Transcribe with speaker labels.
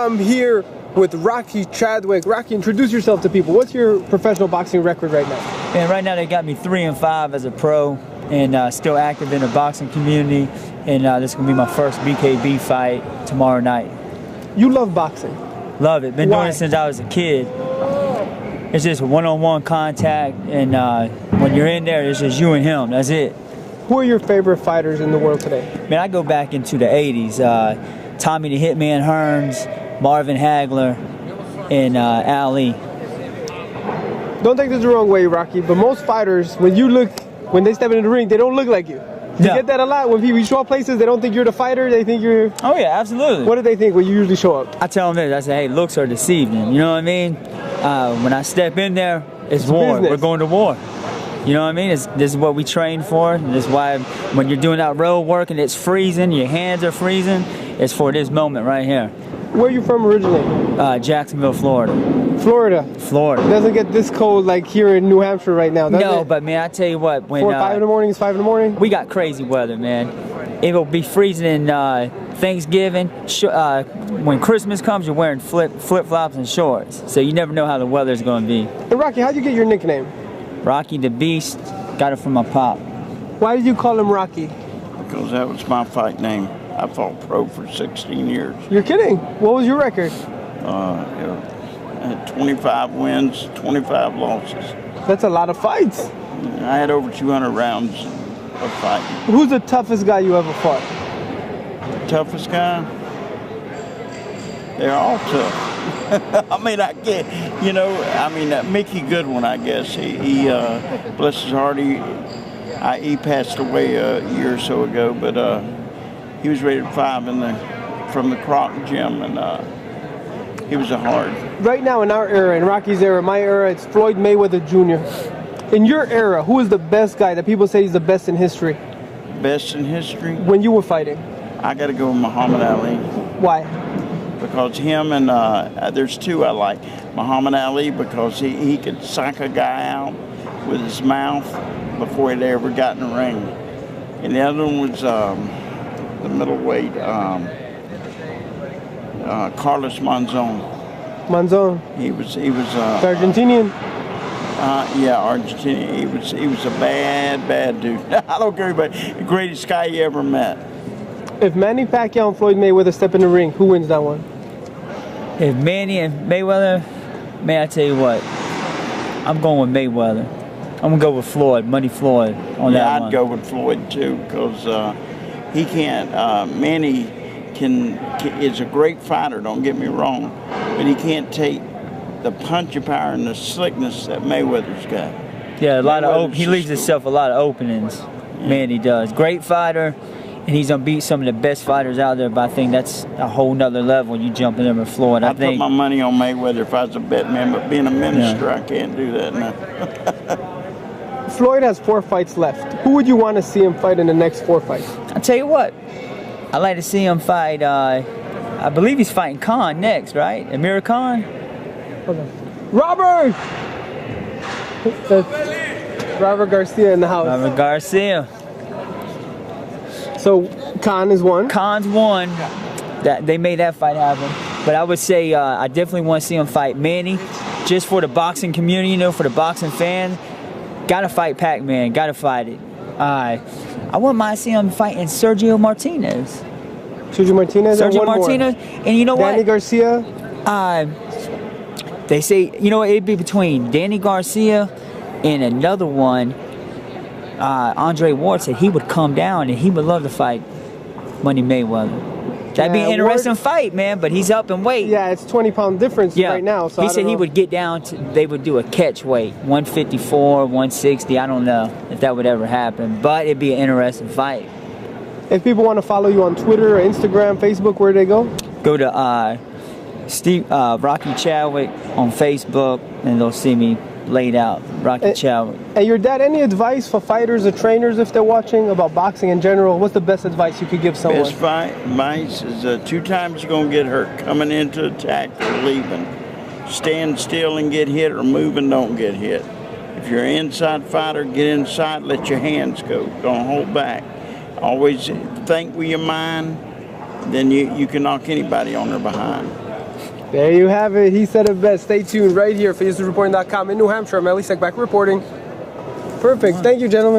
Speaker 1: I'm here with Rocky Chadwick. Rocky, introduce yourself to people. What's your professional boxing record right now?
Speaker 2: And right now they got me 3-5 as a pro, and still active in the boxing community. And this is gonna be my first BKB fight tomorrow night.
Speaker 1: You love boxing?
Speaker 2: Love it. Been doing it since I was a kid. It's just one-on-one contact, and when you're in there, it's just you and him. That's it.
Speaker 1: Who are your favorite fighters in the world today?
Speaker 2: Man, I go back into the 80s. Tommy the Hitman Hearns, Marvin Hagler, and Ali.
Speaker 1: Don't take this the wrong way, Rocky, but most fighters, when they step into the ring, they don't look like you. You get that a lot when you show up places, they don't think you're the fighter, they think you're...
Speaker 2: Oh yeah, absolutely.
Speaker 1: What do they think when you usually show up?
Speaker 2: I tell them this, I say, hey, looks are deceiving, you know what I mean? When I step in there, it's war.
Speaker 1: Business.
Speaker 2: We're going to war. You know what I mean? This is what we train for. This is why when you're doing that road work and it's freezing, your hands are freezing, it's for this moment right here.
Speaker 1: Where are you from originally?
Speaker 2: Jacksonville, Florida.
Speaker 1: Florida?
Speaker 2: Florida.
Speaker 1: It doesn't get this cold like here in New Hampshire right now, does it?
Speaker 2: But man, I tell you what. When
Speaker 1: 4 or 5 in the morning is 5 in the morning?
Speaker 2: We got crazy weather, man. It'll be freezing in Thanksgiving. When Christmas comes, you're wearing flip-flops and shorts. So you never know how the weather's going to be.
Speaker 1: And Rocky, how'd you get your nickname?
Speaker 2: Rocky the Beast. Got it from my pop.
Speaker 1: Why did you call him Rocky?
Speaker 3: Because that was my fight name. I fought pro for 16 years.
Speaker 1: You're kidding? What was your record?
Speaker 3: 25 wins, 25 losses.
Speaker 1: That's a lot of fights.
Speaker 3: I had over 200 rounds of fighting.
Speaker 1: Who's the toughest guy you ever fought?
Speaker 3: Toughest guy? They're all tough. I mean, I get, Mickey Goodwin, I guess. He bless his heart, he passed away a year or so ago, but he was rated 5 from the Croc gym, and he was a hard.
Speaker 1: Right now in our era, in Rocky's era, my era, it's Floyd Mayweather Jr. In your era, who is the best guy that people say he's the best in history?
Speaker 3: Best in history?
Speaker 1: When you were fighting?
Speaker 3: I got to go with Muhammad Ali.
Speaker 1: Why?
Speaker 3: Because him and, there's two I like. Muhammad Ali, because he could psych a guy out with his mouth before he'd ever got in the ring. And the other one was the middleweight, Carlos Monzon.
Speaker 1: Monzon?
Speaker 3: He was
Speaker 1: Argentinian?
Speaker 3: Yeah, Argentinian. He was a bad dude. I don't care about the greatest guy you ever met.
Speaker 1: If Manny Pacquiao and Floyd Mayweather step in the ring, who wins that one?
Speaker 2: If Manny and Mayweather, man, I tell you what, I'm going with Mayweather. I'm gonna go with Floyd, Money Floyd on that one.
Speaker 3: Yeah, I'd go with Floyd too, because he can't. Manny is a great fighter. Don't get me wrong, but he can't take the punching power and the slickness that Mayweather's got.
Speaker 2: Yeah, he leaves himself a lot of openings. Yeah. Manny does. Great fighter. And he's gonna beat some of the best fighters out there, but I think that's a whole nother level. You jump in there with Floyd.
Speaker 3: I'd put my money on Mayweather if I was a bet man, but being a minister, I can't do that now.
Speaker 1: Floyd has 4 fights left. Who would you want to see him fight in the next 4 fights?
Speaker 2: I'll tell you what, I'd like to see him fight, I believe he's fighting Khan next, right? Amir Khan?
Speaker 1: Hold on. Robert! Robert Garcia in the house.
Speaker 2: Robert Garcia.
Speaker 1: So Khan is one.
Speaker 2: Khan's one. That they made that fight happen. But I would say I definitely want to see him fight Manny, just for the boxing community, for the boxing fans. Gotta fight Pac-Man. Gotta fight it. I wouldn't mind seeing him fighting Sergio Martinez.
Speaker 1: Sergio Martinez.
Speaker 2: Sergio Martinez. And you know what?
Speaker 1: Danny Garcia.
Speaker 2: They say it'd be between Danny Garcia and another one. Andre Ward said he would come down and he would love to fight Money Mayweather. That'd be an interesting fight, man, but he's up in weight.
Speaker 1: Yeah, it's 20-pound difference right now. So
Speaker 2: he said he would get down to, they would do a catch weight, 154, 160. I don't know if that would ever happen, but it'd be an interesting fight.
Speaker 1: If people want to follow you on Twitter or Instagram, Facebook, where do they go?
Speaker 2: Go to Rocky Chadwick on Facebook, and they'll see me laid out, Rocky Chadwick.
Speaker 1: And your dad, any advice for fighters or trainers if they're watching about boxing in general? What's the best advice you could give someone?
Speaker 3: Best advice is 2 times you're going to get hurt, coming into attack or leaving. Stand still and get hit, or move and don't get hit. If you're an inside fighter, get inside, let your hands go. Don't hold back. Always think with your mind, then you can knock anybody on their behind.
Speaker 1: There you have it. He said it best. Stay tuned right here for EsNewsReporting.com in New Hampshire. I'm Ellie Seckback reporting. Perfect. Thank you, gentlemen.